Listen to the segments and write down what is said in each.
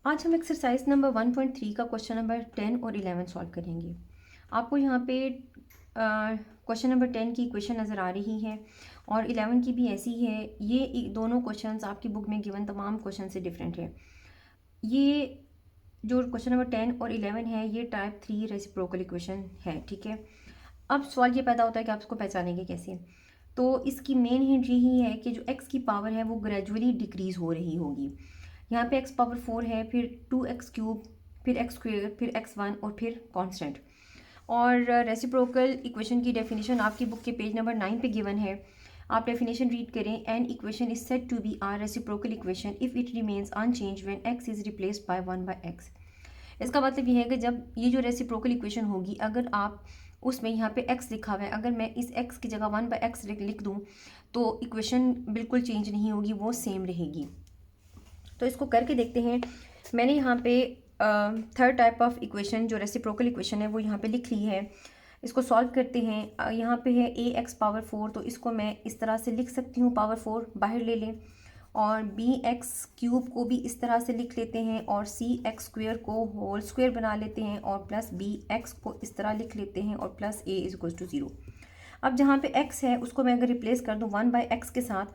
आज हम exercise number 1.3 का क्वेश्चन नंबर 10 और 11 सॉल्व करेंगे। आपको यहाँ पे क्वेश्चन नंबर 10 की इक्वेशन नज़र आ रही है और 11 की भी ऐसी है। ये दोनों क्वेश्चंस आपकी बुक में गिवन तमाम क्वेश्चन से डिफरेंट है। ये जो क्वेश्चन नंबर 10 और 11 है ये टाइप 3 रेसिप्रोकल इक्वेशन है, ठीक है। अब सवाल ये पैदा होता है कि आप इसको पहचानेंगे कैसे। तो इसकी मेन हिंट यही है कि जो x की पावर है वो ग्रेजुअली डिक्रीज हो रही होगी। यहाँ पे x पावर 4 है, फिर 2x क्यूब, फिर एक्स स्क्वेयर, फिर x1 और फिर कांस्टेंट। और रेसिप्रोकल इक्वेशन की डेफिनेशन आपकी बुक के पेज नंबर 9 पे गिवन है। आप डेफिनेशन रीड करें। An equation is said to be are reciprocal equation if it remains unchange when x is replaced by 1/x। इसका मतलब ये है कि जब ये जो रेसिप्रोकल इक्वेशन होगी, अगर आप उसमें यहाँ पे x लिखा हुआ है, अगर मैं इस x की जगह 1/x लिख दूँ तो इक्वेशन बिल्कुल चेंज नहीं होगी, वो सेम रहेगी। तो इसको करके देखते हैं। मैंने यहाँ पे थर्ड टाइप ऑफ इक्वेशन जो रेसिप्रोकल इक्वेशन है वो यहाँ पे लिख ली है। इसको सॉल्व करते हैं। यहाँ पे है ax पावर 4, तो इसको मैं इस तरह से लिख सकती हूँ, पावर 4 बाहर ले लें। और bx क्यूब को भी इस तरह से लिख लेते हैं और cx स्क्वेयर को होल स्क्वेयर बना लेते हैं और प्लस bx को इस तरह लिख लेते हैं और plus a is equal to 0। अब जहाँ पे x है उसको मैं अगर रिप्लेस कर दूँ 1/x के साथ,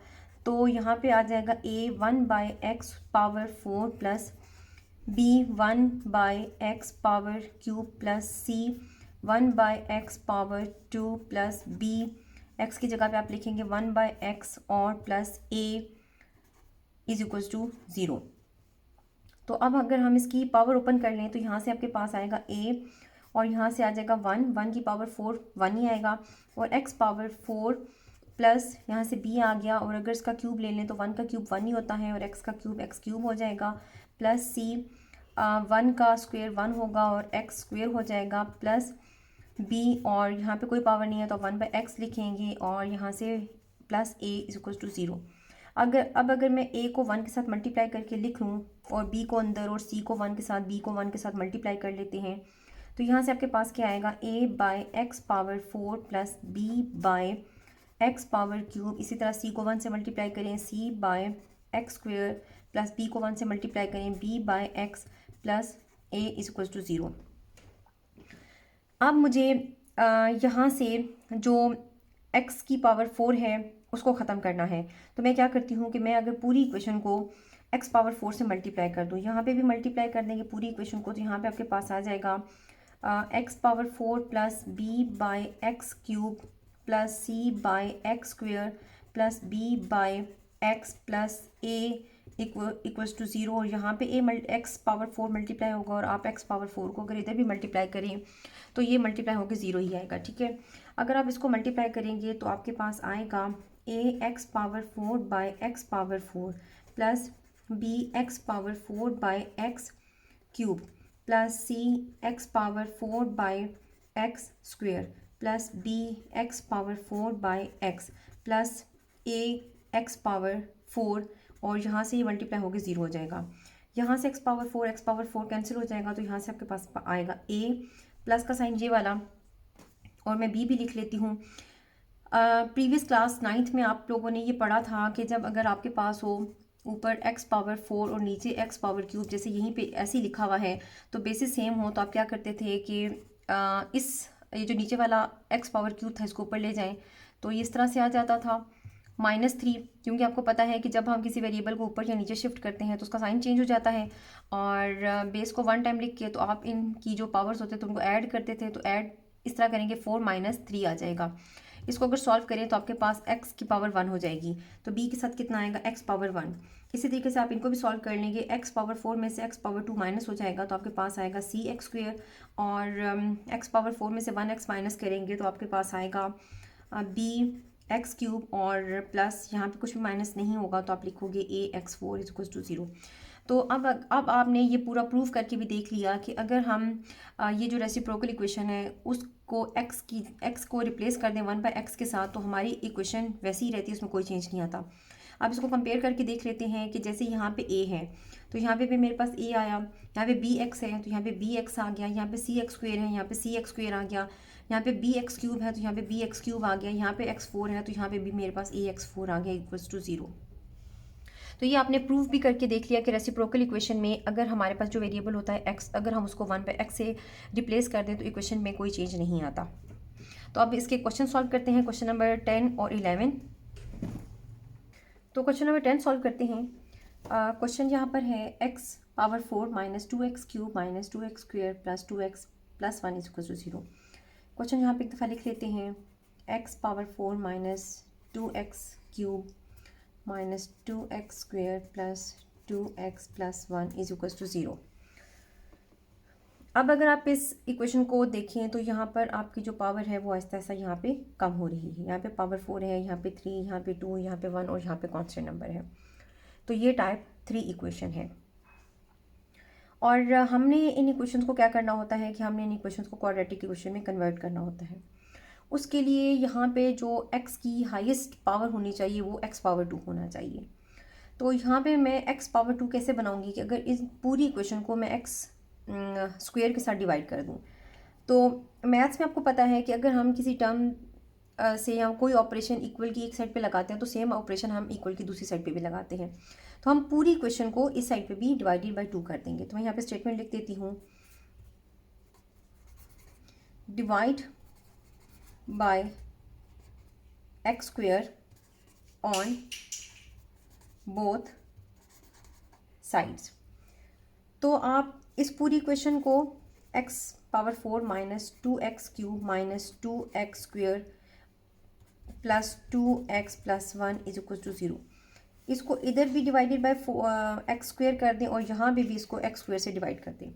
तो यहाँ पे आ जाएगा a 1/x power 4 plus b 1/x power cube plus c 1/x power 2 plus b x की जगह पे आप लिखेंगे 1/x और plus a is equals to 0। तो अब अगर हम इसकी पावर ओपन कर लें तो यहाँ से आपके पास आएगा a और यहाँ से आ जाएगा 1 की पावर 4 1 ही आएगा और x पावर 4 प्लस यहाँ से b आ गया। और अगर इसका क्यूब ले लें तो 1 का क्यूब 1 ही होता है और x का क्यूब x क्यूब हो जाएगा प्लस c 1 का स्क्वेयर 1 होगा और x स्क्वेयर हो जाएगा प्लस b और यहाँ पे कोई पावर नहीं है तो 1/x लिखेंगे और यहाँ से plus a is equal to 0। अगर मैं a को 1 के साथ मल्टीप्लाई करके लिख लूँ और b को अंदर और c को 1 के साथ b को 1 के साथ मल्टीप्लाई कर लेते हैं तो यहाँ से आपके पास क्या आएगा a/x power 4 plus b/x power cube. इसी तरह c को 1 से मल्टीप्लाई करें c/x स्क्वेयर प्लस b को 1 से मल्टीप्लाई करें b/x plus a is equal to 0। अब मुझे यहाँ से जो x की पावर 4 है उसको ख़त्म करना है। तो मैं क्या करती हूँ कि मैं अगर पूरी इक्वेशन को x पावर 4 से मल्टीप्लाई कर दूँ, यहाँ पे भी मल्टीप्लाई कर देंगे पूरी इक्वेशन को, तो यहाँ पे आपके पास आ जाएगा x power 4 plus b/x cube plus c/x square plus b/x plus a equals to 0। और यहाँ पे x पावर 4 मल्टीप्लाई होगा और आप x पावर 4 को अगर इधर भी मल्टीप्लाई करें तो ये मल्टीप्लाई होकर 0 ही आएगा, ठीक है। अगर आप इसको मल्टीप्लाई करेंगे तो आपके पास आएगा ax power 4 by x power 4 plus bx power 4 by x cube plus C X power 4 by X square plus B X power 4 by X plus A X power 4 और यहाँ से ये मल्टीप्लाई होकर 0 हो जाएगा। यहाँ से एक्स पावर 4 कैंसिल हो जाएगा तो यहाँ से आपके पास आएगा ए प्लस का साइन ये वाला और मैं बी भी लिख लेती हूँ। प्रीवियस क्लास 9th में आप लोगों ने ये पढ़ा था कि जब अगर आपके पास हो ऊपर x पावर 4 और नीचे x पावर क्यूब, जैसे यहीं पे ऐसे ही लिखा हुआ है, तो बेसिस सेम हो तो आप क्या करते थे कि ये जो नीचे वाला x पावर क्यूब था इसको ऊपर ले जाएं तो ये इस तरह से आ जाता था -3, क्योंकि आपको पता है कि जब हम किसी वेरिएबल को ऊपर या नीचे शिफ्ट करते हैं तो उसका साइन चेंज हो जाता है। और बेस को 1 टाइम लिख के तो आप इनकी जो पावर्स होते थे उनको ऐड करते थे, तो ऐड इस तरह करेंगे 4 - 3 आ जाएगा। इसको अगर सॉल्व करें तो आपके पास x की पावर 1 हो जाएगी, तो b के साथ कितना आएगा x पावर 1। इसी तरीके से आप इनको भी सॉल्व कर लेंगे। x पावर 4 में से x पावर 2 माइनस हो जाएगा तो आपके पास आएगा सी एक्स स्क्वेयर और x पावर 4 में से 1x माइनस करेंगे तो आपके पास आएगा b एक्स क्यूब और प्लस यहाँ पे कुछ भी माइनस नहीं होगा तो आप लिखोगे ax4 इज इक्वल टू 0। तो अब आपने ये पूरा प्रूव करके भी देख लिया कि अगर हम ये जो रेसिप्रोकल इक्वेशन है उसको x को रिप्लेस कर दें 1/x के साथ तो हमारी इक्वेशन वैसी ही रहती है, उसमें कोई चेंज नहीं आता। अब इसको कंपेयर करके देख लेते हैं कि जैसे यहाँ पे a है तो यहाँ पे भी मेरे पास a आया, यहाँ पे bx है तो यहाँ पे bx आ गया, यहाँ पे cx स्क्वेयर है यहाँ पे cx स्क्वेयर आ गया, यहाँ पे bx क्यूब है तो यहाँ पे bx क्यूब आ गया, यहाँ पे x4 है तो यहाँ पे भी मेरे पास ax4 आ गया इक्वल्स टू 0। तो ये आपने प्रूव भी करके देख लिया कि रेसिप्रोकल इक्वेशन में अगर हमारे पास जो वेरिएबल होता है x, अगर हम उसको 1 पे x से रिप्लेस कर दें तो इक्वेशन में कोई चेंज नहीं आता। तो अब इसके क्वेश्चन सॉल्व करते हैं, क्वेश्चन नंबर 10 और 11। तो क्वेश्चन नंबर 10 सॉल्व करते हैं। क्वेश्चन यहाँ पर है x power 4 minus 2x cube minus 2x square plus 2x plus 1 is equal to 0। Question यहाँ पे एक दफ़ा लिख लेते हैं, x power 4 minus 2x cube minus 2x square plus 2x plus 1 is equal to 0। अब अगर आप इस इक्वेशन को देखें तो यहाँ पर आपकी जो पावर है वो आहिस्ता आहिस्ता यहाँ पे कम हो रही है। यहाँ पे पावर 4 है, यहाँ पे 3, यहाँ पे 2, यहाँ पे 1 और यहाँ पे कांस्टेंट नंबर है। तो ये टाइप 3 इक्वेशन है। और हमने इन इक्वेशंस को क्या करना होता है कि हमने इन इक्वेशंस को क्वाड्रेटिक इक्वेशन में कन्वर्ट करना होता है। उसके लिए यहाँ पे जो x की हाईएस्ट पावर होनी चाहिए वो x पावर 2 होना चाहिए। तो यहाँ पे मैं x पावर 2 कैसे बनाऊँगी कि अगर इस पूरी इक्वेशन को मैं x स्क्वायर के साथ डिवाइड कर दूँ। तो मैथ्स में आपको पता है कि अगर हम किसी टर्म से हम कोई ऑपरेशन इक्वल की एक साइड पे लगाते हैं तो सेम ऑपरेशन हम इक्वल की दूसरी साइड पे भी लगाते हैं। तो हम पूरी इक्वेशन को इस साइड पे भी डिवाइडेड बाय 2 कर देंगे। तो मैं यहाँ पे स्टेटमेंट लिख देती हूँ, divide by X square on both sides. तो आप इस पूरी इक्वेशन को x power 4 minus 2x cube minus 2x square plus 2x plus 1 is equal to 0, इसको इधर भी डिवाइडेड बाय एक्स स्क्वेयर कर दें और यहाँ पे भी इसको एक्स स्क्वेयर से डिवाइड कर दें।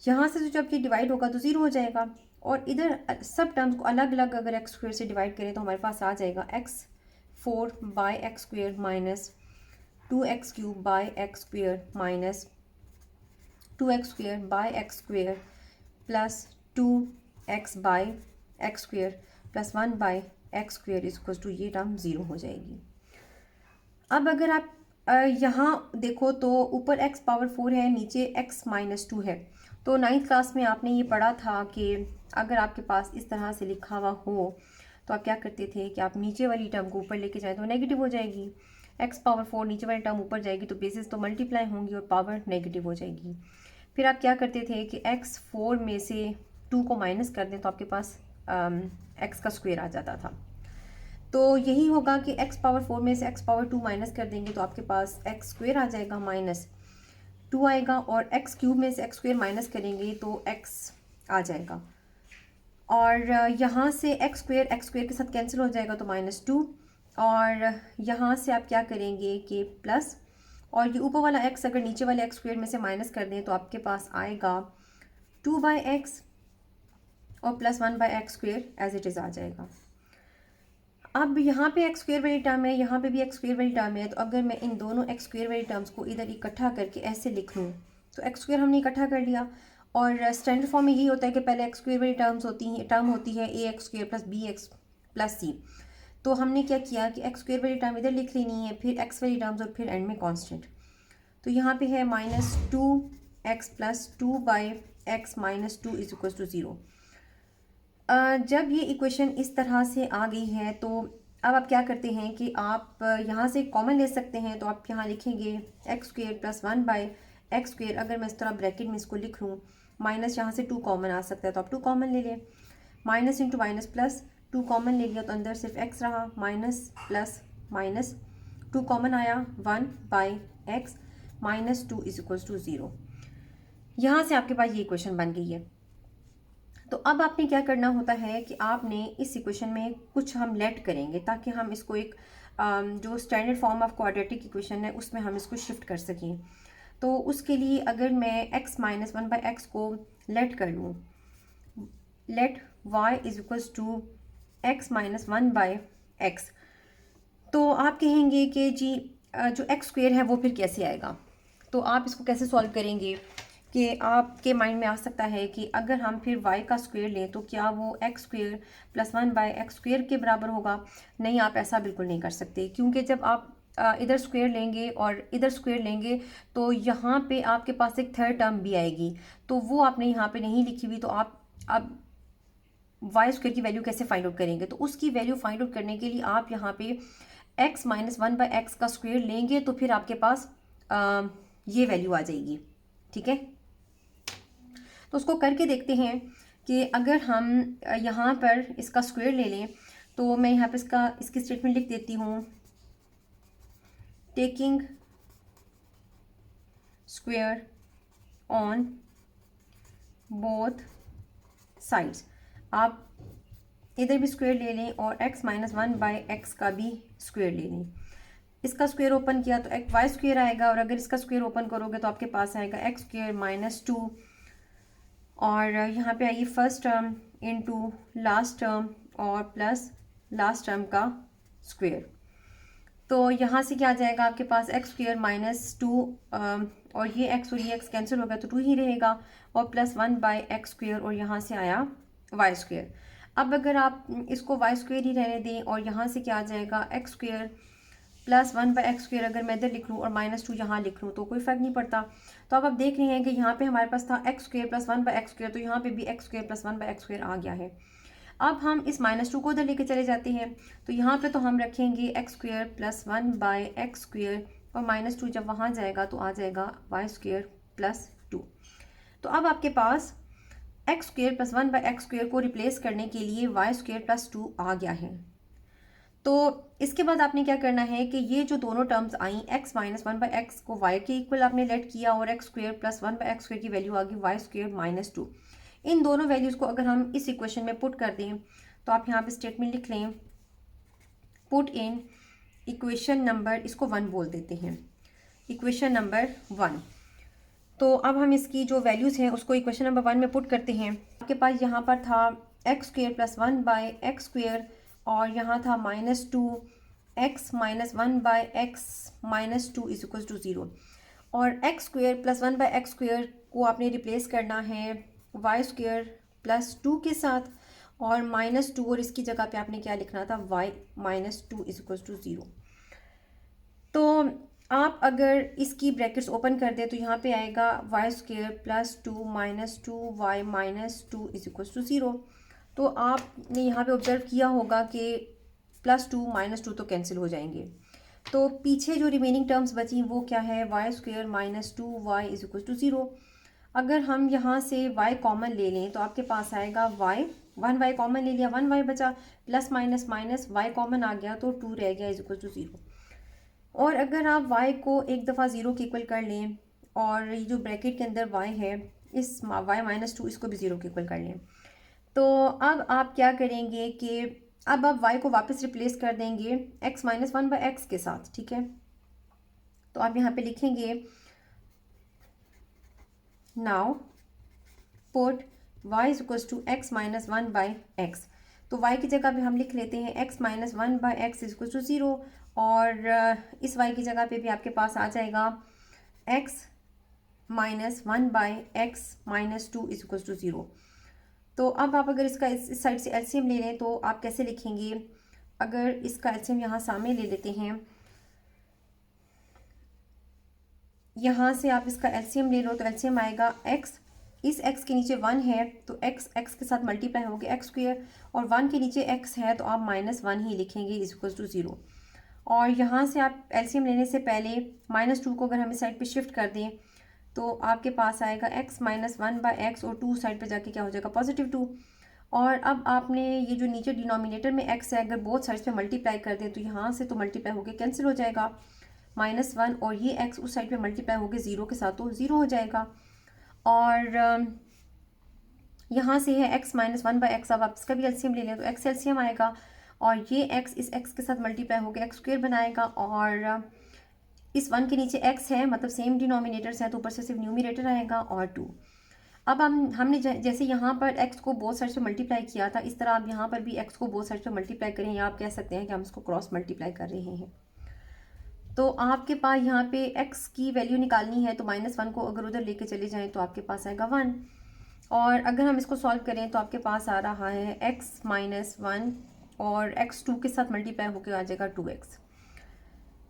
यहाँ से तो जब ये डिवाइड होगा तो 0 हो जाएगा और इधर सब टर्म्स को अलग अलग अगर एक्स स्क्वेयर से डिवाइड करें तो हमारे पास आ जाएगा x4 by X square minus 2x cube by X square minus 2x square by X square plus 2x by X square plus 1 by X square is equal to ये term 0 हो जाएगी। अब अगर आप यहाँ देखो तो ऊपर x पावर 4 है, नीचे x माइनस 2 है। तो 9th क्लास में आपने ये पढ़ा था कि अगर आपके पास इस तरह से लिखा हुआ हो तो आप क्या करते थे कि आप नीचे वाली टर्म को ऊपर लेके जाएं तो नेगेटिव हो जाएगी। x पावर 4 नीचे वाली टर्म ऊपर जाएगी तो बेसिस तो मल्टीप्लाई होंगी और पावर नेगेटिव हो जाएगी। फिर आप क्या करते थे कि x 4 में से 2 को माइनस कर दें तो आपके पास x का स्क्वायर आ जाता था। तो यही होगा कि x पावर 4 में से x पावर 2 माइनस कर देंगे तो आपके पास x स्क्वायर आ जाएगा माइनस 2 आएगा और x क्यूब में से x स्क्वायर माइनस करेंगे तो x आ जाएगा और यहाँ से x स्क्वायर के साथ कैंसिल हो जाएगा तो माइनस 2 और यहाँ से आप क्या करेंगे कि प्लस और ये ऊपर वाला x अगर नीचे वाले x स्क्वायर में से माइनस कर दें तो आपके पास आएगा 2 बाई एक्स और plus 1 by x square as it is आ जाएगा। अब यहाँ पे एक्स स्क्वायर वाली टर्म है, यहाँ पे भी एक्स स्क्वायर वाली टर्म है। तो अगर मैं इन दोनों एक्स स्क्वायर वाली टर्म्स को इधर इकट्ठा करके ऐसे लिख लूँ तो एक्स स्क्वायर हमने इकट्ठा कर लिया और स्टैंडर्ड फॉर्म में यही होता है कि पहले एक्स स्क्वायर वाली टर्म होती है a x square plus B x plus c. तो हमने क्या किया कि एक्स स्क्वायर वाली टर्म इधर लिख लेनी है, फिर एक्स वाली टर्म्स और फिर एंड में कॉन्स्टेंट। तो यहाँ पे है minus 2x plus 2 by x minus 2 is equal to 0। जब ये इक्वेशन इस तरह से आ गई है तो अब आप क्या करते हैं कि आप यहाँ से कॉमन ले सकते हैं। तो आप यहाँ लिखेंगे x square plus 1 by x square. अगर मैं इस तरह ब्रैकेट में इसको लिख लूँ, माइनस यहाँ से 2 कॉमन आ सकता है तो आप 2 कॉमन ले लें, minus into minus plus 2 common ले लिया तो अंदर सिर्फ x रहा, माइनस प्लस माइनस 2 कॉमन आया 1 by x minus 2 is equal to 0। यहाँ से आपके पास ये इक्वेशन बन गई है। तो अब आपने क्या करना होता है कि आपने इस इक्वेशन में कुछ हम लेट करेंगे ताकि हम इसको एक जो standard form of quadratic equation है उसमें हम इसको शिफ्ट कर सकें। तो उसके लिए अगर मैं x माइनस 1 बाई एक्स को लेट कर लूँ, let y is equals to x minus 1 by x, तो आप कहेंगे कि जी जो x स्क्वायर है वो फिर कैसे आएगा। तो आप इसको कैसे सॉल्व करेंगे कि आपके माइंड में आ सकता है कि अगर हम फिर y का स्क्वायर लें तो क्या वो x square plus 1 by x square के बराबर होगा। नहीं, आप ऐसा बिल्कुल नहीं कर सकते, क्योंकि जब आप इधर स्क्वायर लेंगे और इधर स्क्वायर लेंगे तो यहाँ पे आपके पास एक थर्ड टर्म भी आएगी, तो वो आपने यहाँ पे नहीं लिखी हुई। तो आप अब वाई स्क्वायर की वैल्यू कैसे फाइंड आउट करेंगे। तो उसकी वैल्यू फाइंड आउट करने के लिए आप यहाँ पे x minus one by x का स्क्वायर लेंगे तो फिर आपके पास ये वैल्यू आ जाएगी। ठीक है, तो उसको करके देखते हैं कि अगर हम यहाँ पर इसका स्क्वायर ले लें, तो मैं यहाँ पर इसकी स्टेटमेंट लिख देती हूँ, taking square on both sides. आप इधर भी स्क्वायर ले लें और x minus one by x का भी स्क्वायर ले लें। इसका स्क्वायर ओपन किया तो एक वाई स्क्वायर आएगा, और अगर इसका स्क्वायर ओपन करोगे तो आपके पास आएगा एक्स स्क्वायर माइनस टू, और यहाँ पे आइए first term into last term और प्लस लास्ट टर्म का स्क्वायर। तो यहाँ से क्या आ जाएगा आपके पास एक्स स्क्वायर माइनस टू, और ये एक्स कैंसिल हो गया तो टू ही रहेगा, और plus one by x square, और यहाँ से आया वाई स्क्वायर। अब अगर आप इसको वाई स्क्वायर ही रहने दें और यहाँ से क्या आ जाएगा x square plus one by x square, अगर मैं इधर लिख लूँ और माइनस टू यहाँ लिख लूँ तो कोई फ़र्क नहीं पड़ता। तो अब आप देख रहे हैं कि यहाँ पे हमारे पास था x square plus one by x square, तो यहाँ पे भी x square plus one by x square आ गया है। अब हम इस माइनस टू को उधर लेके चले जाते हैं, तो यहाँ पे तो हम रखेंगे x square plus one by x square, और माइनस टू जब वहाँ जाएगा तो आ जाएगा वाई स्क्वायर प्लस टू। तो अब आपके पास x square plus one by x square को रिप्लेस करने के लिए वाई स्क्वायर प्लस टू आ गया है। तो इसके बाद आपने क्या करना है कि ये जो दोनों terms I x minus one by X को वाई के इक्वल आपने लेट किया, और x square plus one by x square की वैल्यू आ गई वाई स्क्वायर माइनस टू। इन दोनों वैल्यूज़ को अगर हम इस इक्वेशन में पुट कर दें तो आप यहाँ पे स्टेटमेंट लिख लें, पुट इन इक्वेशन नंबर, इसको वन बोल देते हैं, इक्वेशन नंबर वन। तो अब हम इसकी जो वैल्यूज़ हैं उसको इक्वेशन नंबर वन में पुट करते हैं। आपके पास यहाँ पर था x square plus one by x square, और यहाँ था minus two x minus one by x minus two is equal to zero, और x square plus one by x square को आपने रिप्लेस करना है वाई स्क्वायर प्लस टू के साथ, और माइनस टू, और इसकी जगह पे आपने क्या लिखना था Y minus two is equal to zero. तो आप अगर इसकी ब्रैकेट्स ओपन कर दें तो यहाँ पे आएगा Y square plus two minus two Y minus two is equal to zero. तो आपने यहाँ पे ऑब्जर्व किया होगा कि प्लस टू माइनस टू तो कैंसिल हो जाएंगे, तो पीछे जो रिमेनिंग टर्म्स बची वो क्या है Y square minus two Y is equal to zero. अगर हम यहाँ से y कॉमन ले लें तो आपके पास आएगा y, वन वाई कॉमन ले लिया, वन वाई बचा, plus minus minus y common आ गया तो टू रह गया इज इक्वल टू ज़ीरो। और अगर आप y को एक दफ़ा ज़ीरो के इक्वल कर लें, और ये जो ब्रैकेट के अंदर y है इस y माइनस टू इसको भी ज़ीरो के इक्वल कर लें, तो अब आप क्या करेंगे कि अब आप y को वापस रिप्लेस कर देंगे x minus one by x के साथ। ठीक है, तो आप यहाँ पे लिखेंगे now put y is equal to x minus one by x. तो y की जगह पे हम लिख लेते हैं x minus one by x is equal to zero, और इस y की जगह पे भी आपके पास आ जाएगा x minus one by x minus two is equal to zero. तो अब आप अगर इसका इस साइड से एलसीएम ले लें तो आप कैसे लिखेंगे, अगर इसका एलसीएम यहाँ सामने ले लेते हैं, यहाँ से आप इसका एलसीएम ले लो तो एलसीएम आएगा x, इस x के नीचे वन है तो x के साथ मल्टीप्लाई हो गया एक्स स्क्वायर, और वन के नीचे x है तो आप माइनस वन ही लिखेंगे इज इक्वल टू ज़ीरो। और यहाँ से आप एलसीएम लेने से पहले माइनस टू को अगर हम इस साइड पे शिफ्ट कर दें तो आपके पास आएगा x minus one by x, और टू साइड पे जाके क्या हो जाएगा पॉजिटिव टू। और अब आपने ये जो नीचे डिनोमिनेटर में x है अगर बोथ साइड्स पे मल्टीप्लाई कर दें तो यहाँ से तो मल्टीप्लाई होकर कैंसिल हो जाएगा माइनस वन, और ये x उस साइड पे मल्टीप्लाई हो गया ज़ीरो के साथ तो ज़ीरो हो जाएगा। और यहाँ से है x minus one by x, अब आप इसका भी एलसीएम ले लें तो x एलसीएम आएगा, और ये x इस x के साथ मल्टीप्लाई हो गया एक्स स्क्वायर बनाएगा, और इस वन के नीचे x है मतलब सेम डिनोमिनेटर्स हैं तो ऊपर से सिर्फ न्यूमरेटर आएगा और टू। अब हमने जैसे यहाँ पर x को बोथ साइड से मल्टीप्लाई किया था, इस तरह आप यहाँ पर भी x को बोथ साइड से मल्टीप्लाई करें, या आप कह सकते हैं कि हम इसको क्रॉस मल्टीप्लाई कर रहे हैं। तो आपके पास यहाँ पे x की वैल्यू निकालनी है तो माइनस वन को अगर उधर लेके चले जाएं तो आपके पास आएगा वन, और अगर हम इसको सॉल्व करें तो आपके पास आ रहा है x माइनस वन, और x टू के साथ मल्टीप्लाई होकर आ जाएगा 2x।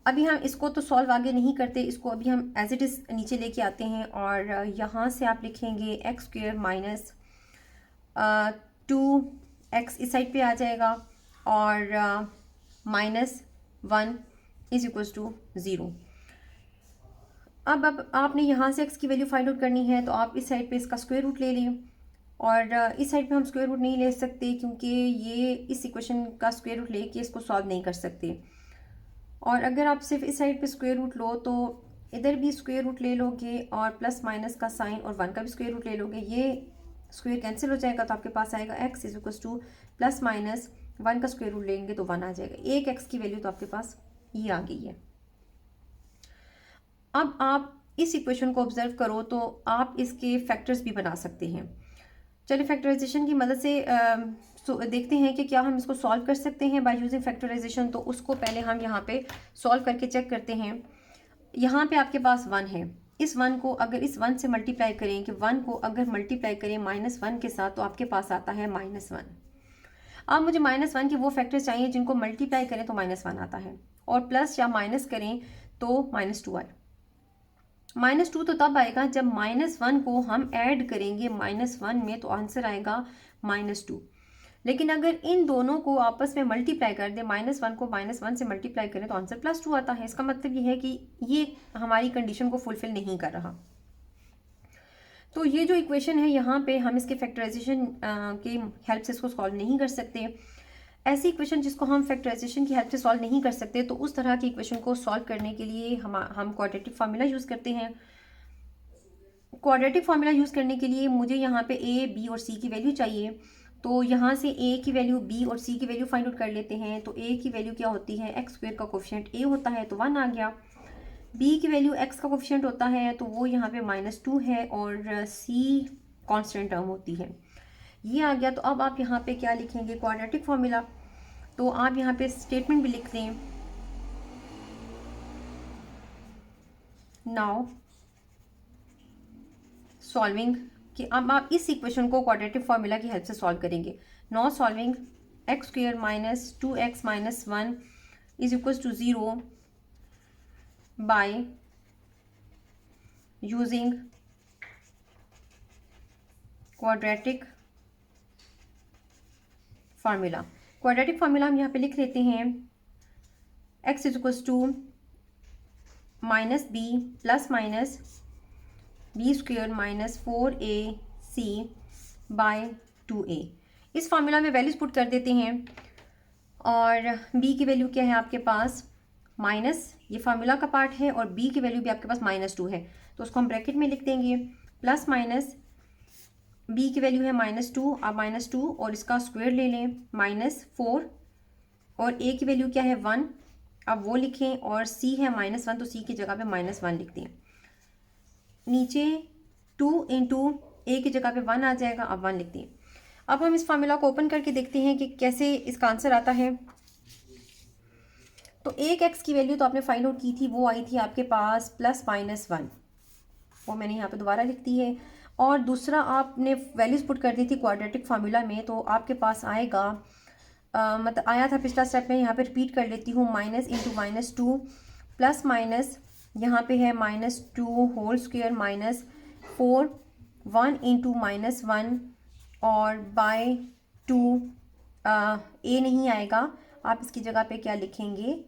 अभी हम इसको तो सॉल्व आगे नहीं करते, इसको अभी हम एज इट इज़ नीचे लेके आते हैं, और यहाँ से आप लिखेंगे x square minus two x इस साइड पे आ जाएगा, और माइनस 1 इज इक्वल्स टू 0। अब आपने यहाँ से x की वैल्यू फाइंड आउट करनी है, तो आप इस साइड पे इसका स्क्वायर रूट ले लें, और इस साइड पे हम स्क्वायर रूट नहीं ले सकते क्योंकि ये इस इक्वेशन का स्क्वायर रूट लेके इसको सॉल्व नहीं कर सकते। और अगर आप सिर्फ इस साइड पे स्क्वायर रूट लो तो इधर भी स्क्वायर रूट ले लोगे और प्लस माइनस का साइन और 1 का भी स्क्वायर रूट ले लोगे, ये स्क्वायर कैंसिल हो जाएगा, तो आपके पास आएगा x is equals two plus minus 1 का स्क्वायर रूट लेंगे तो 1 आ जाएगा। एक x की वैल्यू तो आपके पास ये आ गई है। अब आप इस इक्वेशन को ऑब्जर्व करो तो आप इसके फैक्टर्स भी बना सकते हैं। चलिए फैक्टराइजेशन की मदद से देखते हैं कि क्या हम इसको सॉल्व कर सकते हैं बाय यूजिंग फैक्टराइजेशन। तो उसको पहले हम यहाँ पे सॉल्व करके चेक करते हैं। यहाँ पे आपके पास 1 है, इस 1 को अगर इस 1 से मल्टीप्लाई करें, कि 1 को अगर मल्टीप्लाई करें -1 के साथ, तो आपके पास आता है -1। अब मुझे -1 के वो फैक्टर्स चाहिए जिनको मल्टीप्लाई करें तो -1 आता है, और प्लस या माइनस करें तो -2 आए। -2 तो तब आएगा जब -1 को हम ऐड करेंगे -1 में, तो आंसर आएगा -2। लेकिन अगर इन दोनों को आपस में मल्टीप्लाई कर दें, -1 को -1 से मल्टीप्लाई करें तो आंसर +2 आता है। इसका मतलब ये है कि ये हमारी कंडीशन को फुलफिल नहीं कर रहा। तो ये जो इक्वेशन है यहाँ पे हम इसके फैक्टराइजेशन की हेल्प से इसको सॉल्व नहीं कर सकते। ऐसी इक्वेशन जिसको हम फैक्टराइजेशन की हेल्प से सॉल्व नहीं कर सकते, तो उस तरह की इक्वेशन को सॉल्व करने के लिए हम क्वाड्रेटिक फार्मूला यूज़ करते हैं। क्वाड्रेटिक फार्मूला यूज़ करने के लिए मुझे यहाँ पे a, b और c की वैल्यू चाहिए। तो यहाँ से a की वैल्यू, b और c की वैल्यू फाइंड आउट कर लेते हैं। तो a की वैल्यू क्या होती है, x स्क्वायर का कोफिशिएंट a होता है तो 1 आ गया। b की वैल्यू x का कोफिशिएंट होता है तो वो यहाँ पे -2 है, और c कांस्टेंट टर्म होती है, ये आ गया। तो अब आप यहाँ पे क्या लिखेंगे, क्वाड्रेटिक फार्मूला। तो आप यहाँ पे स्टेटमेंट भी लिख दें, नाउ सॉल्विंग, कि अब आप इस इक्वेशन को क्वाड्रेटिक फार्मूला की हेल्प से सॉल्व करेंगे। Now solving x square -2x - 1 is equals to 0 by using quadratic formula. Quadratic formula हम यहाँ पे लिख लेते हैं, x is equals to -b plus minus b square -4ac by 2a। इस फार्मूला में वैल्यूज पुट कर देते हैं, और b की वैल्यू क्या है आपके पास माइनस, ये फार्मूला का पार्ट है, और b की वैल्यू भी आपके पास -2 है, तो उसको हम ब्रैकेट में लिख देंगे। प्लस माइनस b की वैल्यू है -2, आप -2 और इसका स्क्वायर ले लें -4, और a की वैल्यू क्या है 1, अब वो लिखें, और c है -1 तो c की जगह पे -1 लिख दें। नीचे 2 इंटू a की जगह पे 1 आ जाएगा, अब 1 लिख दें। अब हम इस फार्मूला को ओपन करके देखते हैं कि कैसे इसका आंसर आता है। तो एक x की वैल्यू तो आपने फाइंड आउट की थी, वो आई थी आपके पास +-1, वो मैंने यहाँ पे दोबारा लिख दी है। और दूसरा आपने वैल्यूज पुट कर दी थी क्वाड्रेटिक फार्मूला में, तो आपके पास आएगा मतलब आया था पिछला स्टेप में, यहाँ पे रिपीट कर लेती हूँ, -, -2 प्लस माइनस यहाँ पे है -2 होल स्क्वायर -4 1 इंटू -1 और बाय 2 a नहीं आएगा, आप इसकी जगह पे क्या लिखेंगे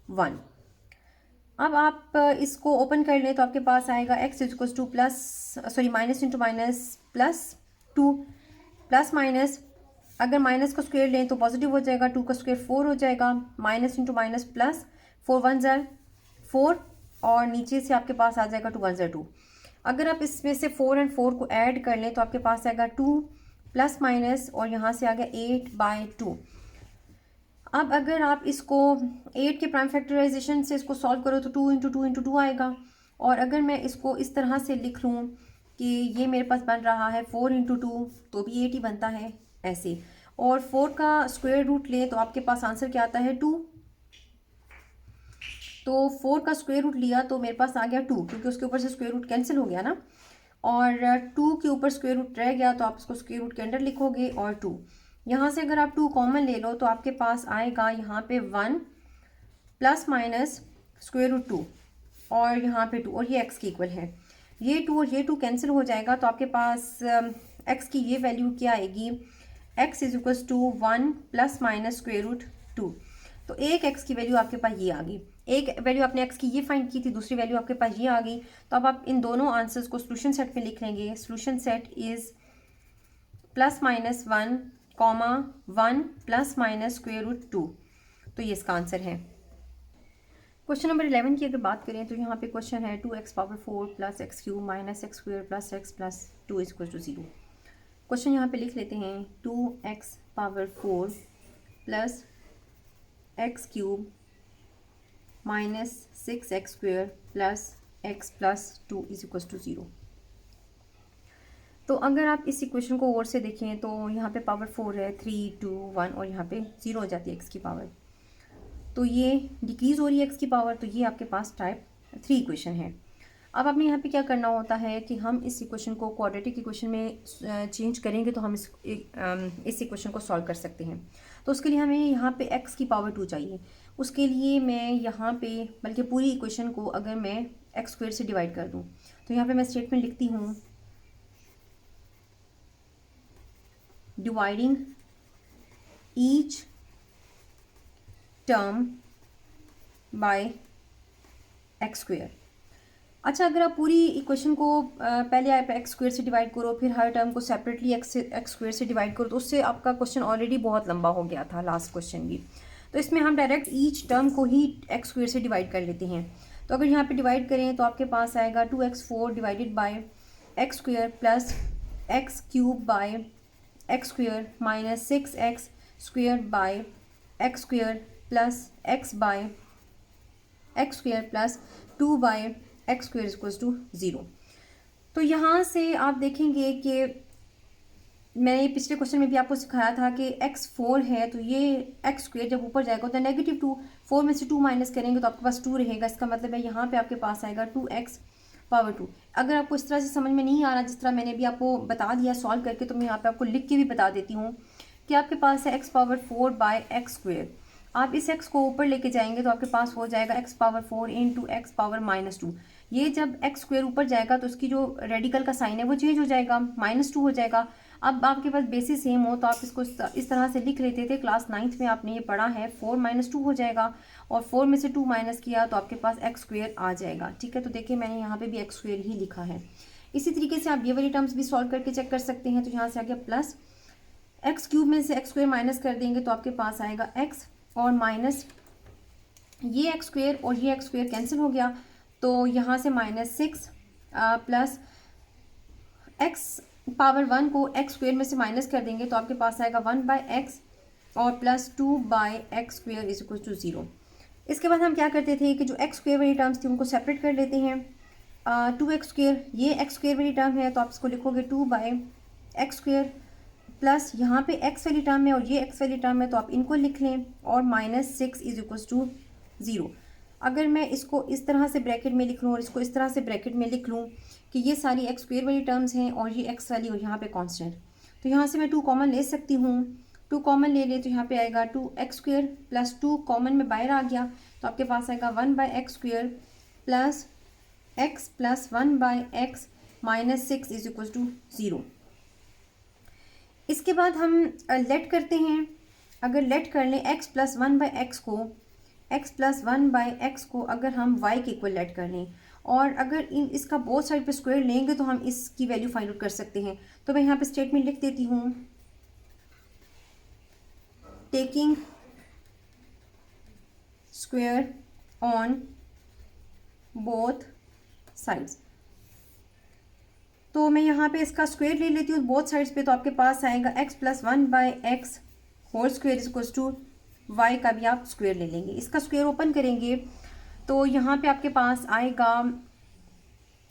1। अब आप इसको ओपन कर लें तो आपके पास आएगा x is equals to minus into minus +2 plus minus, अगर माइनस का स्क्वायर लें तो पॉजिटिव हो जाएगा, 2 का स्क्वायर 4 हो जाएगा, माइनस इंटू माइनस प्लस 4 1 ज़र 4, और नीचे से आपके पास आ जाएगा 2 1 ज़र 2। अगर आप इसमें से 4 और 4 को ऐड कर लें तो आपके पास आएगा 2 प्लस माइनस, और यहाँ से आ गया 8/2। अब अगर आप इसको 8 के प्राइम फैक्टराइजेशन से इसको सॉल्व करो तो 2 इंटू 2 इंटू 2 आएगा। और अगर मैं इसको इस तरह से लिख लूँ कि ये मेरे पास बन रहा है 4 इंटू 2 तो भी 8 ही बनता है ऐसे, और 4 का स्क्वायर रूट लें तो आपके पास आंसर क्या आता है 2। तो 4 का स्क्वायर रूट लिया तो मेरे पास आ गया 2, क्योंकि उसके ऊपर से स्क्वायर रूट कैंसिल हो गया ना, और 2 के ऊपर स्क्वायर रूट रह गया तो आप इसको स्क्वायर रूट के अंदर लिखोगे, और 2 यहाँ से अगर आप 2 कॉमन ले लो तो आपके पास आएगा यहाँ पे 1 प्लस माइनस स्क्वायर रूट 2 और यहाँ पे 2, और ये x की इक्वल है, ये 2 और ये 2 कैंसिल हो जाएगा, तो आपके पास x की ये वैल्यू क्या आएगी, x is equals to 1 plus minus square root 2। तो एक एक्स की वैल्यू आपके पास ये आ गई, एक वैल्यू आपने एक्स की ये फाइंड की थी, दूसरी वैल्यू आपके पास ये आ गई। तो अब आप इन दोनों आंसर्स को सोल्यूशन सेट में लिख लेंगे। Solution set is +-1, 1 +-√2। तो ये इसका आंसर है। क्वेश्चन नंबर 11 की अगर बात करें तो यहाँ पे क्वेश्चन है 2x⁴ + x³ - x² + x + 2 = 0। Question यहाँ पे लिख लेते हैं 2x⁴ + x³ - 6x² + x + 2 = 0। तो अगर आप इस इक्वेशन को और से देखें तो यहाँ पे पावर 4 है, 3, 2, 1 और यहाँ पे 0 हो जाती है x की पावर। तो ये डिक्रीज़ हो रही है x की पावर, तो ये आपके पास टाइप 3 इक्वेशन है। अब आपने यहाँ पे क्या करना होता है कि हम इस इक्वेशन को क्वाड्रेटिक इक्वेशन में चेंज करेंगे तो हम इस इक्वेशन को सॉल्व कर सकते हैं। तो उसके लिए हमें यहाँ पे x की पावर 2 चाहिए। उसके लिए मैं यहाँ पे बल्कि पूरी इक्वेशन को अगर मैं x² से डिवाइड कर दूँ तो यहाँ पे मैं स्टेटमेंट लिखती हूँ dividing each term by x²। अच्छा, अगर आप पूरी इक्वेशन को पहले आप x² से डिवाइड करो, फिर हर टर्म को सेपरेटली x² से डिवाइड करो, तो उससे आपका क्वेश्चन ऑलरेडी बहुत लंबा हो गया था, लास्ट क्वेश्चन भी। तो इसमें हम डायरेक्ट ईच टर्म को ही x² से डिवाइड कर लेते हैं। तो अगर यहाँ पे डिवाइड करें तो आपके पास आएगा 2x4 divided by x² plus x³ by x² minus 6x² by x² plus x by x² plus 2 by x² = 0। तो यहाँ से आप देखेंगे कि मैंने पिछले क्वेश्चन में भी आपको सिखाया था कि x4 है तो ये x² जब ऊपर जाएगा तो -2, 4 में से 2 माइनस करेंगे तो आपके पास 2 रहेगा। इसका मतलब है यहाँ पे आपके पास आएगा 2x⁴। अगर आपको इस तरह से समझ में नहीं आ रहा, जिस तरह मैंने भी आपको बता दिया सॉल्व करके, तो मैं यहाँ पे आपको लिख के भी बता देती हूँ कि आपके पास है x⁴ बाय x²। आप इस x को ऊपर लेके जाएंगे तो आपके पास हो जाएगा x⁴ इंटू x⁻²। ये जब x² ऊपर जाएगा तो उसकी जो रेडिकल का साइन है वो चेंज हो जाएगा, -2 हो जाएगा। अब आपके पास बेसिस सेम हो तो आप इसको इस तरह से लिख लेते थे, क्लास 9th में आपने ये पढ़ा है। 4 - 2 हो जाएगा और 4 में से 2 माइनस किया तो आपके पास x² आ जाएगा। ठीक है, तो देखिए मैंने यहाँ पे भी x² ही लिखा है। इसी तरीके से आप ये वाली टर्म्स भी सॉल्व करके चेक कर सकते हैं। तो यहाँ से आ गया प्लस x³ में से x² माइनस कर देंगे तो आपके पास आएगा x और माइनस ये x² और ये x² कैंसिल हो गया, तो यहाँ से -6 प्लस x⁴ को x² में से माइनस कर देंगे तो आपके पास आएगा 1/x और प्लस 2/x² = 0। इसके बाद हम क्या करते थे कि जो x² वाली टर्म्स थी उनको सेपरेट कर लेते हैं। 2x², ये x² वाली टर्म है तो आप इसको लिखोगे 2/x² प्लस यहाँ पे x वाली टर्म है और ये x वाली टर्म है तो आप इनको लिख लें और -6 = 0। अगर मैं इसको इस तरह से ब्रैकेट में लिख लूँ और इसको इस तरह से ब्रैकेट में लिख लूँ कि ये सारी x² वाली टर्म्स हैं और ये x वाली और यहाँ पे कांस्टेंट, तो यहाँ से मैं 2 कॉमन ले सकती हूँ। 2 कॉमन ले ले तो यहाँ पे आएगा 2x² प्लस 2 कॉमन में बाहर आ गया तो आपके पास आएगा 1/x² plus x plus 1/x minus 6 = 0। इसके बाद हम लेट करते हैं। अगर लेट कर लें x प्लस 1/x को अगर हम y के इक्वल लेट कर लें और अगर इसका बोथ साइड पे स्क्वायर लेंगे तो हम इसकी वैल्यू फाइंड आउट कर सकते हैं। तो मैं यहाँ पे स्टेटमेंट लिख देती हूँ taking square on both sides. तो मैं यहाँ पे इसका स्क्वायर ले लेती हूँ बोथ साइड्स पे, तो आपके पास आएगा x plus 1/x whole square = y का भी आप स्क्वायर ले लेंगे। इसका स्क्वायर ओपन करेंगे तो यहाँ पे आपके पास आएगा,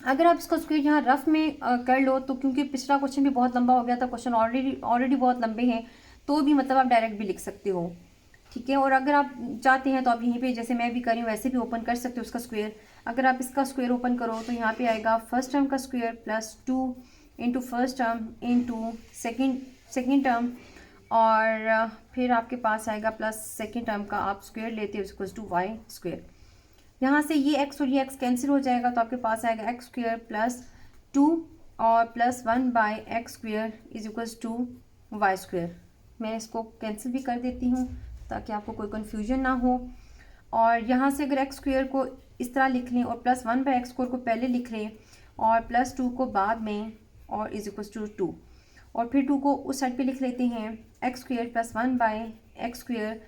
अगर आप इसका स्क्वायर यहाँ रफ में कर लो तो क्योंकि पिछला क्वेश्चन भी बहुत लंबा हो गया था, क्वेश्चन ऑलरेडी बहुत लंबे हैं, तो भी मतलब आप डायरेक्ट भी लिख सकते हो। ठीक है, और अगर आप चाहते हैं तो आप यहीं पे जैसे मैं भी कर रही हूँ वैसे भी ओपन कर सकते हो उसका स्क्वायर। अगर आप इसका स्क्वायर ओपन करो तो यहाँ पे आएगा फर्स्ट टर्म का square plus 2 into first term into second term और फिर आपके पास आएगा प्लस सेकेंड टर्म का आप स्क्वायर लेते हो =y²। यहाँ से ये x और ये x कैंसिल हो जाएगा तो आपके पास आएगा x² प्लस 2 और प्लस 1/x² = y²। मैं इसको कैंसिल भी कर देती हूँ ताकि आपको कोई कन्फ्यूजन ना हो। और यहाँ से अगर एक्स स्क्वायर को इस तरह लिख लें और प्लस 1 बाई एक्स स्क्वायर को पहले लिख लें और प्लस 2 को बाद में और इज इक्वल टू 2, और फिर 2 को उस साइड पे लिख लेते हैं x square plus 1 by x square.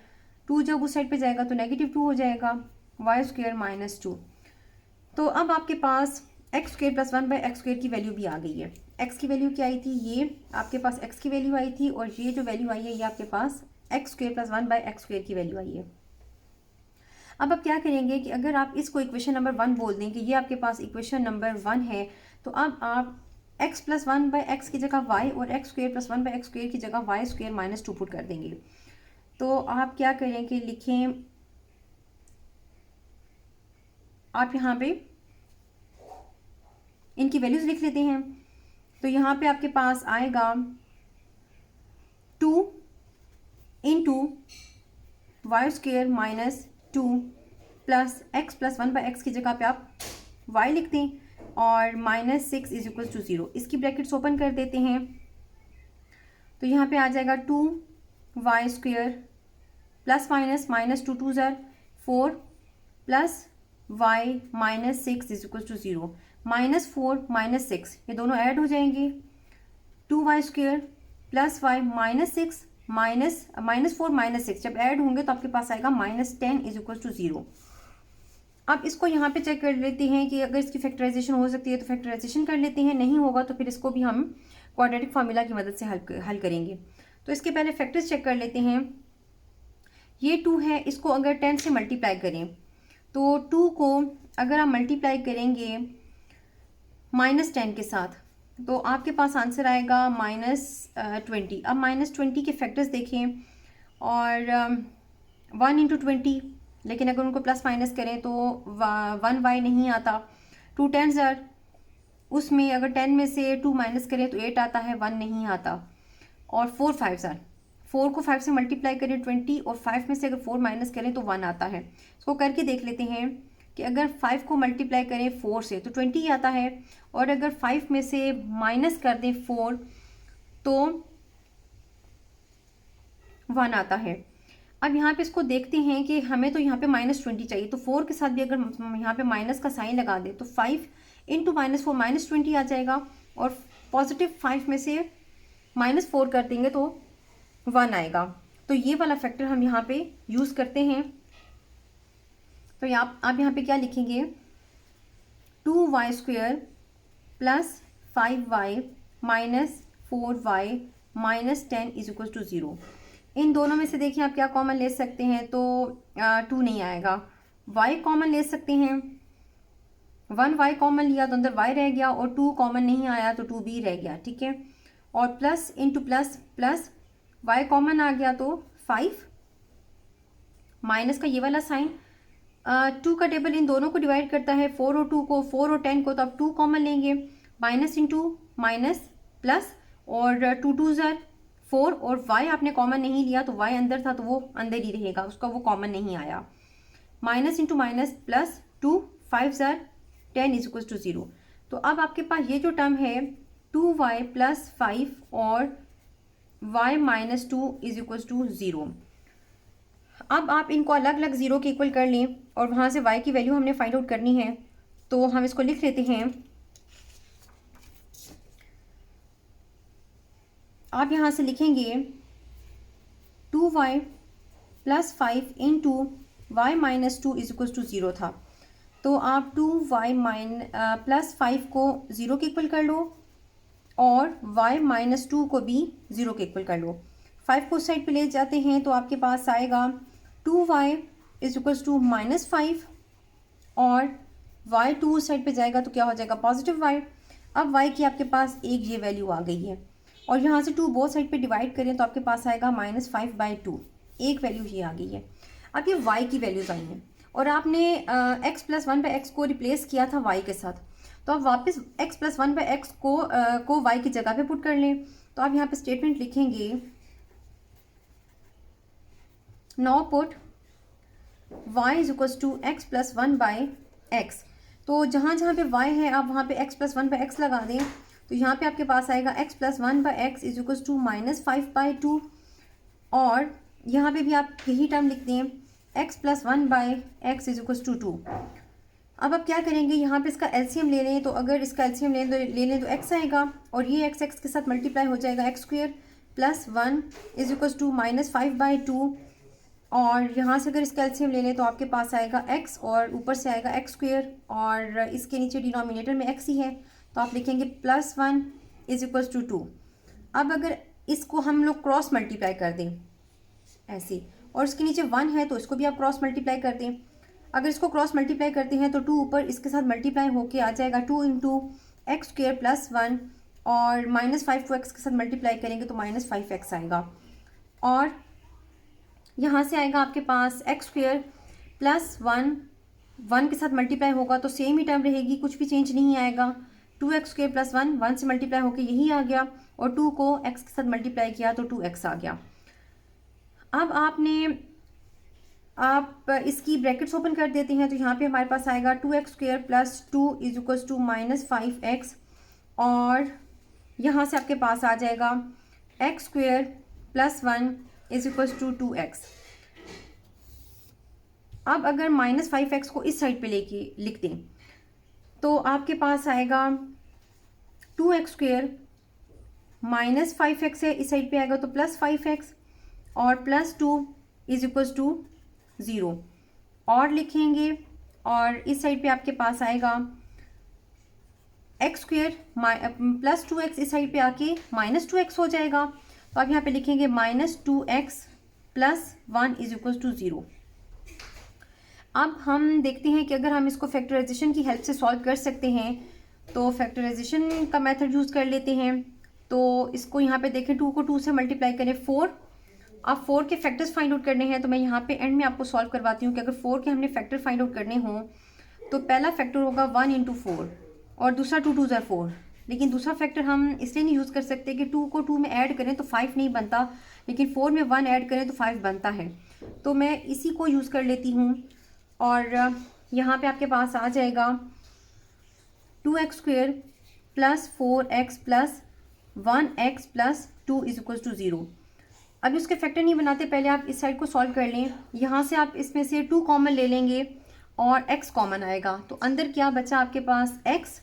2 जब उस साइड पे जाएगा तो -2 हो जाएगा, वाई स्क्वायर माइनस 2। तो अब आपके पास x square plus 1 by x square की वैल्यू भी आ गई है। एक्स की वैल्यू क्या आई थी, ये आपके पास एक्स की वैल्यू आई थी, और ये जो वैल्यू आई है ये आपके पास x square plus 1 by x square की वैल्यू आई है। अब आप क्या करेंगे कि अगर आप इसको इक्वेशन नंबर 1 बोल दें कि ये आपके पास इक्वेशन नंबर 1 है, तो अब आप x प्लस 1 बाई एक्स की जगह y और x square plus 1 by x square की जगह वाई स्क्वायर माइनस 2 पुट कर देंगे। तो आप क्या करें कि लिखें, आप यहाँ पे इनकी वैल्यूज लिख लेते हैं। तो यहाँ पे आपके पास आएगा 2 into y square minus 2 plus x plus 1 by x की जगह पे आप y लिख दें और -6 इज इक्वल टू 0। इसकी ब्रैकेट्स ओपन कर देते हैं। तो यहाँ पे आ जाएगा 2 वाई स्क्वायर प्लस माइनस -2 2 ज़र 4 plus y -6 is equal to 0। -4 -6 ये दोनों ऐड हो जाएंगे। 2 वाई स्क्वायर प्लस वाई -6 -4 -6 जब ऐड होंगे तो आपके पास आएगा -10 इज इक्वल टू 0। अब इसको यहाँ पे चेक कर लेते हैं कि अगर इसकी फैक्टराइजेशन हो सकती है तो फैक्टराइजेशन कर लेते हैं, नहीं होगा तो फिर इसको भी हम क्वाड्रेटिक फार्मूला की मदद से हल करेंगे। तो इसके पहले फैक्टर्स चेक कर लेते हैं। ये 2 है, इसको अगर 10 से मल्टीप्लाई करें तो 2 को अगर आप मल्टीप्लाई करेंगे -10 के साथ तो आपके पास आंसर आएगा -20। अब -20 के फैक्टर्स देखें और 1 इंटू 20, लेकिन अगर उनको प्लस माइनस करें तो 1 वाई नहीं आता। 2 10 ज़र, उसमें अगर 10 में से 2 माइनस करें तो 8 आता है, 1 नहीं आता। और 4 5 ज़र, 4 को 5 से मल्टीप्लाई करें 20 और 5 में से अगर 4 माइनस करें तो 1 आता है। इसको करके देख लेते हैं कि अगर 5 को मल्टीप्लाई करें 4 से तो 20 आता है, और अगर 5 में से माइनस कर दें 4 तो 1 आता है। अब यहाँ पे इसको देखते हैं कि हमें तो यहाँ पे -20 चाहिए, तो 4 के साथ भी अगर यहाँ पे माइनस का साइन लगा दें तो 5 इंटू -4 -20 आ जाएगा, और पॉजिटिव 5 में से -4 कर देंगे तो 1 आएगा। तो ये वाला फैक्टर हम यहाँ पे यूज़ करते हैं। तो आप यहाँ पे क्या लिखेंगे, 2 y square plus 5 y minus 4 y minus 10 is equal to 0। इन दोनों में से देखिए आप क्या कॉमन ले सकते हैं, तो 2 नहीं आएगा। y कॉमन ले सकते हैं, 1 y कॉमन लिया तो अंदर y रह गया, और 2 कॉमन नहीं आया तो 2 भी रह गया, ठीक है। और plus into plus plus y common आ गया तो 5, माइनस का ये वाला साइन। 2 का टेबल इन दोनों को डिवाइड करता है, 4 और 2 को, 4 और 10 को, तो आप 2 कॉमन लेंगे, माइनस इंटू माइनस प्लस, और 2 2 ज़र 4, और y आपने कॉमन नहीं लिया तो y अंदर था तो वो अंदर ही रहेगा, उसका वो कॉमन नहीं आया। माइनस इंटू माइनस प्लस 2 5 ज़र 10 इज इक्वल टू 0। तो अब आपके पास ये जो टर्म है 2y प्लस 5 और y minus 2 is equal to 0। अब आप इनको अलग अलग 0 के इक्वल कर लें, और वहाँ से y की वैल्यू हमने फाइंड आउट करनी है, तो हम इसको लिख लेते हैं। आप यहाँ से लिखेंगे 2y plus 5 into y minus 2 is equal to 0 था, तो आप 2y प्लस 5 को 0 के इक्वल कर लो, और y माइनस 2 को भी 0 के इक्वल कर लो। 5 को उस साइड पे ले जाते हैं तो आपके पास आएगा 2y इज इक्वल टू -5, और y 2 उस साइड पे जाएगा तो क्या हो जाएगा, पॉजिटिव y। अब y की आपके पास एक ये वैल्यू आ गई है, और यहाँ से 2 बोथ साइड पे डिवाइड करें तो आपके पास आएगा -5/2, एक वैल्यू ये आ गई है। अब ये y की वैल्यूज आई हैं, और आपने x प्लस 1 बाई एक्स को रिप्लेस किया था y के साथ, तो आप वापस x प्लस 1 बाई एक्स को y की जगह पे पुट कर लें। तो आप यहाँ पे स्टेटमेंट लिखेंगे, now put y is equal to x plus 1 by x. तो जहाँ जहाँ पे y है आप वहाँ पे x प्लस 1 बाई एक्स लगा दें, तो यहाँ पे आपके पास आएगा x plus 1 by x is equal to -5/2, और यहाँ पे भी आप यही टर्म लिखते हैं, x plus 1/x is equal to 2। अब आप क्या करेंगे, यहाँ पे इसका एलसीएम ले लें, तो अगर इसका एलसीएम ले लें तो x आएगा, और ये x के साथ मल्टीप्लाई हो जाएगा, x² plus 1 is equal to -5/2। और यहाँ से अगर इसका एलसीएम ले लें तो आपके पास आएगा x, और ऊपर से आएगा x², और इसके नीचे डिनोमिनेटर में x ही है, तो आप लिखेंगे +1 इज इक्वल टू 2। अब अगर इसको हम लोग क्रॉस मल्टीप्लाई कर दें ऐसे, और इसके नीचे 1 है तो इसको भी आप क्रॉस मल्टीप्लाई कर दें। अगर इसको क्रॉस मल्टीप्लाई करते हैं तो 2 ऊपर इसके साथ मल्टीप्लाई होके आ जाएगा 2 इंटू x² प्लस 1, और -5 को x के साथ मल्टीप्लाई करेंगे तो -5x आएगा, और यहाँ से आएगा आपके पास x² प्लस 1 के साथ मल्टीप्लाई होगा तो सेम ही टर्म रहेगी, कुछ भी चेंज नहीं आएगा। 2x² प्लस 1 से मल्टीप्लाई होकर यही आ गया, और 2 को x के साथ मल्टीप्लाई किया तो 2x आ गया। अब आप इसकी ब्रैकेट्स ओपन कर देते हैं, तो यहाँ पे हमारे पास आएगा 2x² plus 2 is equal to -5x, और यहाँ से आपके पास आ जाएगा x² plus 1 is equal to 2x। अब अगर -5x को इस साइड पे लेके लिख दें तो आपके पास आएगा 2x² -5x है, इस साइड पे आएगा तो +5x, और +2 इज इक्वल टू 0 और लिखेंगे, और इस साइड पे आपके पास आएगा x² प्लस 2x, इस साइड पे आके -2x हो जाएगा, तो आप यहाँ पे लिखेंगे -2x plus 1 is equal to 0। अब हम देखते हैं कि अगर हम इसको फैक्टराइजेशन की हेल्प से सॉल्व कर सकते हैं, तो फैक्टराइजेशन का मेथड यूज़ कर लेते हैं। तो इसको यहाँ पे देखें, 2 को 2 से मल्टीप्लाई करें 4। अब 4 के फैक्टर्स फाइंड आउट करने हैं, तो मैं यहाँ पे एंड में आपको सॉल्व करवाती हूँ कि अगर 4 के हमने फैक्टर फाइंड आउट करने हों तो पहला फैक्टर होगा 1 इंटू 4, और दूसरा 2 2 ज़ार 4। लेकिन दूसरा फैक्टर हम इसलिए नहीं यूज़ कर सकते कि 2 को 2 में ऐड करें तो 5 नहीं बनता, लेकिन 4 में 1 ऐड करें तो 5 बनता है। तो मैं इसी को यूज़ कर लेती हूँ, और यहाँ पे आपके पास आ जाएगा 2x² plus 4x plus 1x plus 2 is equal to 0। अब इसके फैक्टर नहीं बनाते, पहले आप इस साइड को सॉल्व कर लें। यहाँ से आप इसमें से 2 कॉमन ले लेंगे और x कॉमन आएगा, तो अंदर क्या बचा आपके पास x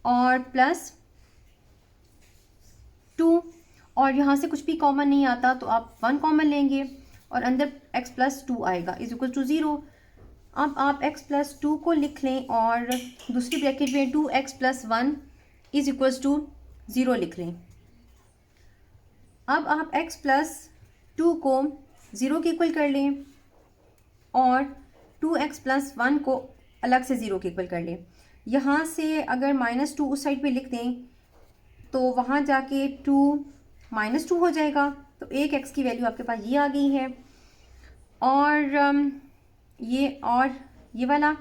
और प्लस 2, और यहाँ से कुछ भी कॉमन नहीं आता तो आप 1 कॉमन लेंगे और अंदर x प्लस 2 आएगा इज इक्वल टू 0। अब आप x प्लस 2 को लिख लें और दूसरी ब्रैकेट में 2x plus 1 is equal to 0 लिख लें। अब आप x प्लस 2 को 0 के इक्वल कर लें और 2x प्लस 1 को अलग से 0 के इक्वल कर लें। यहाँ से अगर -2 उस साइड पे लिख दें तो वहाँ जाके 2 -2 हो जाएगा, तो एक x की वैल्यू आपके पास ये आ गई है, और ये वाला।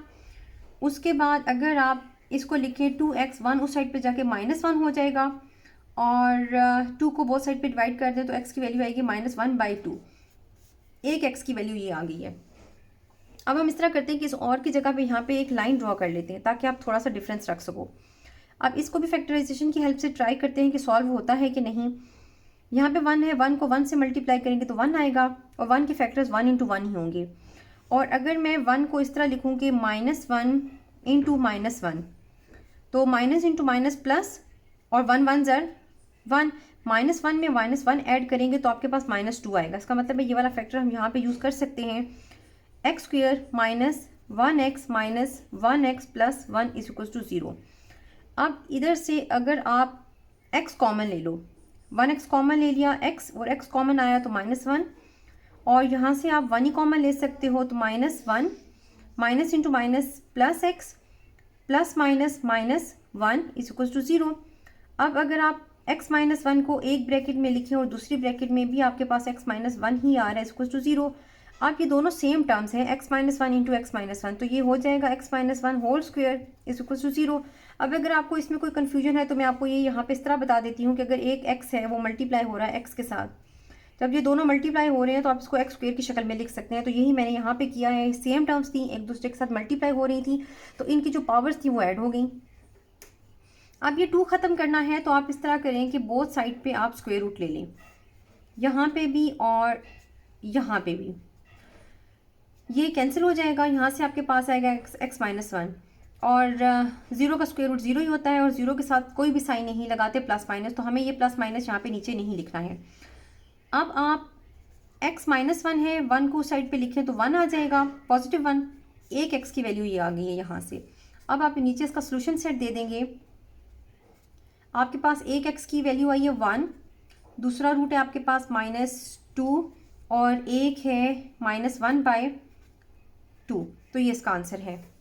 उसके बाद अगर आप इसको लिखें 2x 1 उस साइड पे जाके -1 हो जाएगा, और 2 को बोथ साइड पे डिवाइड कर दें तो x की वैल्यू आएगी -1/2। एक x की वैल्यू ये आ गई है। अब हम इस तरह करते हैं कि इस और की जगह पे यहाँ पे एक लाइन ड्रॉ कर लेते हैं ताकि आप थोड़ा सा डिफरेंस रख सको। अब इसको भी फैक्टराइजेशन की हेल्प से ट्राई करते हैं कि सॉल्व होता है कि नहीं। यहाँ पे 1 है, 1 को 1 से मल्टीप्लाई करेंगे तो 1 आएगा, और 1 के फैक्टर्स 1 × 1 ही होंगे। और अगर मैं 1 को इस तरह लिखूँ कि -1 × -1, तो माइनस इंटू माइनस प्लस, और 1 1 ज़र 1, -1 में -1 ऐड करेंगे तो आपके पास -2 आएगा। इसका मतलब है ये वाला फैक्टर हम यहाँ पे यूज़ कर सकते हैं, x² -1x -1x plus 1 is equal to 0। अब इधर से अगर आप x कॉमन ले लो, 1x कॉमन ले लिया, x और x कॉमन आया तो -1, और यहाँ से आप 1 ही कॉमन ले सकते हो तो -1 minus into minus plus x plus minus -1 is equal to 0। अब अगर आप x -1 को एक ब्रैकेट में लिखें और दूसरी ब्रैकेट में भी आपके पास x -1 ही आ रहा है इज इक्वल टू 0। आप ये दोनों सेम टर्म्स हैं, x -1 इंटू x -1, तो ये हो जाएगा x -1 whole square is equal to 0। अब अगर आपको इसमें कोई कन्फ्यूजन है तो मैं आपको ये यहाँ पे इस तरह बता देती हूँ कि अगर एक x है वो मल्टीप्लाई हो रहा है x के साथ, जब ये दोनों मल्टीप्लाई हो रहे हैं तो आप इसको x स्क्वायर की शक्ल में लिख सकते हैं। तो यही मैंने यहाँ पे किया है, सेम टर्म्स थी, एक दूसरे के साथ मल्टीप्लाई हो रही थी, तो इनकी जो पावर्स थी वो ऐड हो गई। अब ये 2 ख़त्म करना है तो आप इस तरह करें कि बोथ साइड पे आप स्क्वायर रूट ले लें, यहाँ पे भी और यहाँ पे भी ये कैंसिल हो जाएगा, यहाँ से आपके पास आएगा x माइनस 1, और ज़ीरो का स्क्वायर रूट ज़ीरो ही होता है और ज़ीरो के साथ कोई भी साइन नहीं लगाते प्लस माइनस, तो हमें ये प्लस माइनस यहाँ पे नीचे नहीं लिखना है। अब आप x माइनस 1 है, 1 को साइड पे लिखें तो 1 आ जाएगा, पॉजिटिव 1, एक x की वैल्यू ये आ गई है यहाँ से। अब आप नीचे इसका सोल्यूशन सेट दे देंगे, आपके पास एक x की वैल्यू आई है 1, दूसरा रूट है आपके पास -2 और एक है -1/2, तो ये इसका आंसर है।